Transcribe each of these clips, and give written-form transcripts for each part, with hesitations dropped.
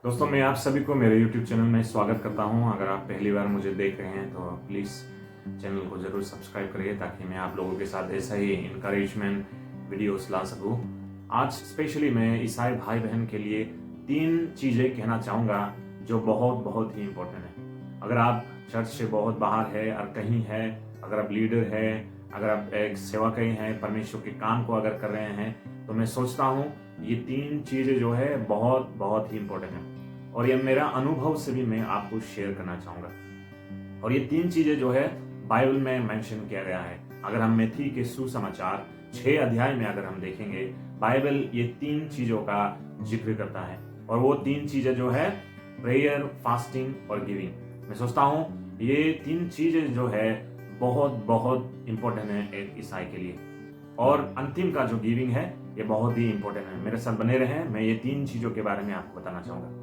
दोस्तों, मैं आप सभी को मेरे YouTube चैनल में स्वागत करता हूं। अगर आप पहली बार मुझे देख रहे हैं तो प्लीज़ चैनल को ज़रूर सब्सक्राइब करिए ताकि मैं आप लोगों के साथ ऐसा ही इंकरेजमेंट वीडियोस ला सकूं। आज स्पेशली मैं ईसाई भाई बहन के लिए 3 चीज़ें कहना चाहूँगा जो बहुत बहुत ही इम्पोर्टेंट है। अगर आप चर्च से बहुत बाहर है और कहीं है, अगर आप लीडर है, अगर आप एक सेवकई हैं, परमेश्वर के काम को अगर कर रहे हैं, तो मैं सोचता हूँ ये 3 चीज़ें जो है बहुत बहुत ही इम्पोर्टेंट है और ये मेरा अनुभव से भी मैं आपको शेयर करना चाहूँगा। और ये 3 चीज़ें जो है बाइबल में मेंशन किया गया है। अगर हम मैथी के सुसमाचार 6 अध्याय में अगर हम देखेंगे, बाइबल ये 3 चीज़ों का जिक्र करता है और वो 3 चीज़ें जो है प्रेयर, फास्टिंग और गिविंग। मैं सोचता हूँ ये 3 चीज़ें जो है बहुत बहुत इम्पोर्टेंट है एक ईसाई के लिए। और अंतिम का जो गिविंग है ये बहुत ही इंपॉर्टेंट है। मेरे साथ बने रहें, मैं ये 3 चीजों के बारे में आपको बताना चाहूंगा।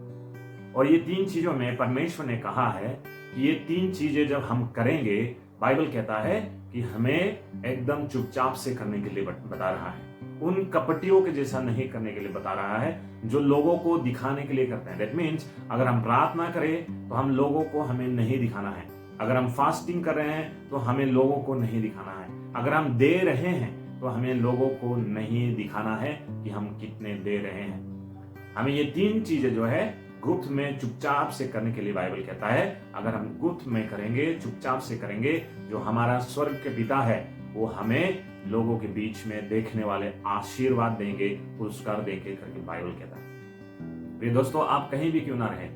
और ये 3 चीजों में परमेश्वर ने कहा है कि ये 3 चीजें जब हम करेंगे, बाइबल कहता है कि हमें एकदम चुपचाप से करने के लिए बता रहा है। उन कपटियों के जैसा नहीं करने के लिए बता रहा है जो लोगों को दिखाने के लिए करते हैं। दैट मीन्स अगर हम प्रार्थना करें तो हम लोगों को हमें नहीं दिखाना है। अगर हम फास्टिंग कर रहे हैं तो हमें लोगों को नहीं दिखाना है। अगर हम दे रहे हैं तो हमें लोगों को नहीं दिखाना है कि हम कितने दे रहे हैं। हमें ये 3 चीजें जो है गुप्त में चुपचाप से करने के लिए बाइबल कहता है। अगर हम गुप्त में करेंगे, चुपचाप से करेंगे, जो हमारा स्वर्ग के पिता है वो हमें लोगों के बीच में देखने वाले आशीर्वाद देंगे, पुरस्कार देंगे करके बाइबल कहता है। प्रिय दोस्तों, आप कहीं भी क्यों ना रहे,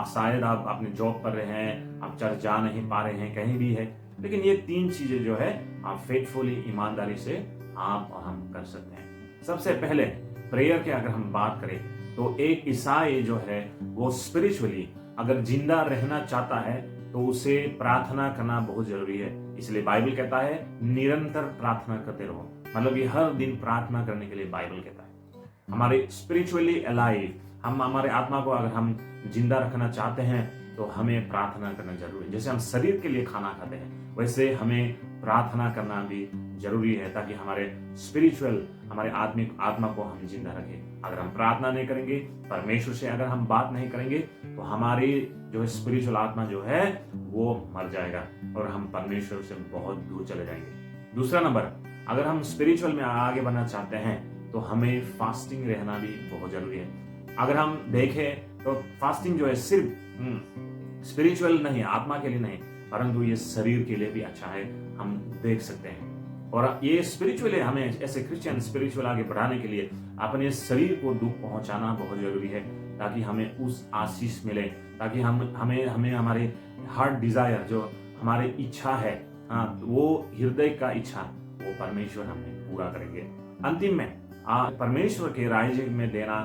शायद आप अपने जॉब पर रहे हैं, आप चर्च जा नहीं पा रहे हैं, कहीं भी है, लेकिन ये 3 चीजें जो है आप फेथफुली, ईमानदारी से आप और हम कर सकते हैं। सबसे पहले प्रेयर की अगर हम बात करें तो एक ईसाई जो है वो स्पिरिचुअली अगर जिंदा रहना चाहता है तो उसे प्रार्थना करना बहुत जरूरी है। इसलिए बाइबल कहता है निरंतर प्रार्थना करते रहो। मतलब ये हर दिन प्रार्थना करने के लिए बाइबल कहता है। हमारे स्पिरिचुअली अलाइव, हम हमारे आत्मा को अगर हम जिंदा रखना चाहते हैं तो हमें प्रार्थना करना जरूरी है। जैसे हम शरीर के लिए खाना खाते हैं वैसे हमें प्रार्थना करना भी जरूरी है ताकि हमारे स्पिरिचुअल, हमारे आत्मिक आत्मा को हम जिंदा रखें। अगर हम प्रार्थना नहीं करेंगे, परमेश्वर से अगर हम बात नहीं करेंगे तो हमारी जो स्पिरिचुअल आत्मा जो है वो मर जाएगा और हम परमेश्वर से बहुत दूर चले जाएंगे। दूसरा नंबर, अगर हम स्पिरिचुअल में आगे बढ़ना चाहते हैं तो हमें फास्टिंग रहना भी बहुत जरूरी है। अगर हम देखें तो फास्टिंग जो है सिर्फ स्पिरिचुअल नहीं, आत्मा के लिए नहीं, परंतु ये शरीर के लिए भी अच्छा है, हम देख सकते हैं। और ये स्पिरिचुअली हमें ऐसे क्रिश्चियन स्पिरिचुअल आगे बढ़ाने के लिए अपने शरीर को दुख पहुंचाना बहुत जरूरी है ताकि हमें उस आशीष मिले, ताकि हमें हमारे हार्ट डिजायर, जो हमारे इच्छा है, हाँ, वो हृदय का इच्छा, वो परमेश्वर हमें पूरा करेंगे। अंतिम में परमेश्वर के राज्य में देना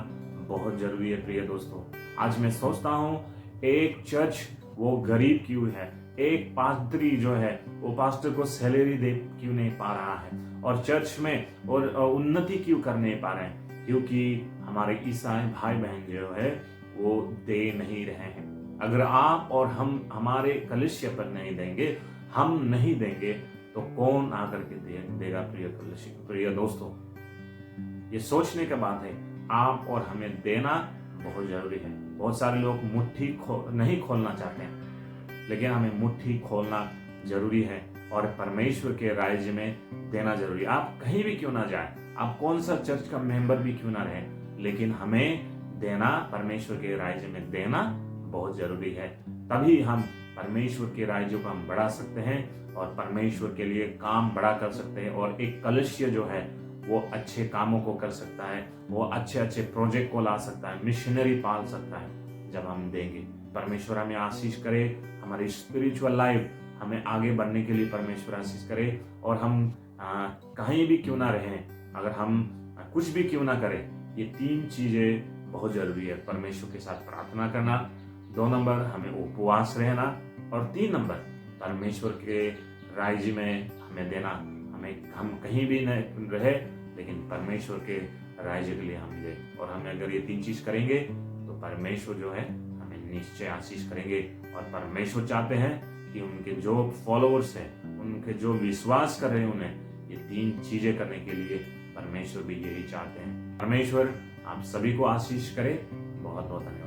बहुत जरूरी है। प्रिय दोस्तों, आज मैं सोचता हूँ एक चर्च वो गरीब क्यों है, एक पादरी जो है वो पास्टर को सैलरी दे क्यों नहीं पा रहा है, और चर्च में और उन्नति क्यों कर नहीं पा रहे हैं, क्योंकि हमारे ईसाई भाई बहन जो है वो दे नहीं रहे हैं। अगर आप और हम हमारे कलिसिया पर नहीं देंगे, हम नहीं देंगे, तो कौन आकर के देगा? प्रिय दोस्तों, ये सोचने का बात है। आप और हमें देना बहुत जरूरी है। बहुत सारे लोग मुट्ठी नहीं खोलना चाहते हैं, लेकिन हमें मुट्ठी खोलना जरूरी है और परमेश्वर के राज्य में देना जरूरी है। आप कहीं भी क्यों ना जाए, आप कौन सा चर्च का मेंबर भी क्यों ना रहे, लेकिन हमें देना, परमेश्वर के राज्य में देना बहुत जरूरी है। तभी हम परमेश्वर के राज्य को हम बढ़ा सकते हैं और परमेश्वर के लिए काम बड़ा कर सकते हैं। और एक कलिसिया जो है वो अच्छे कामों को कर सकता है, वो अच्छे अच्छे प्रोजेक्ट को ला सकता है, मिशनरी पाल सकता है जब हम देंगे। परमेश्वर हमें आशीष करे, हमारी स्पिरिचुअल लाइफ हमें आगे बढ़ने के लिए परमेश्वर आशीष करे। और हम कहीं भी क्यों ना रहें, अगर हम कुछ भी क्यों ना करें, ये 3 चीजें बहुत जरूरी है। परमेश्वर के साथ प्रार्थना करना, 2 नंबर हमें उपवास रहना, और 3 नंबर परमेश्वर के राज्य में हमें देना। हम कहीं भी न रहे, लेकिन परमेश्वर के राज्य के लिए हम दे। और हमें अगर ये 3 चीज करेंगे तो परमेश्वर जो है हमें निश्चय आशीष करेंगे। और परमेश्वर चाहते हैं कि उनके जो फॉलोअर्स हैं, उनके जो विश्वास कर रहे हैं, उन्हें ये 3 चीजें करने के लिए परमेश्वर भी यही चाहते हैं। परमेश्वर आप सभी को आशीष करे। बहुत बहुत धन्यवाद।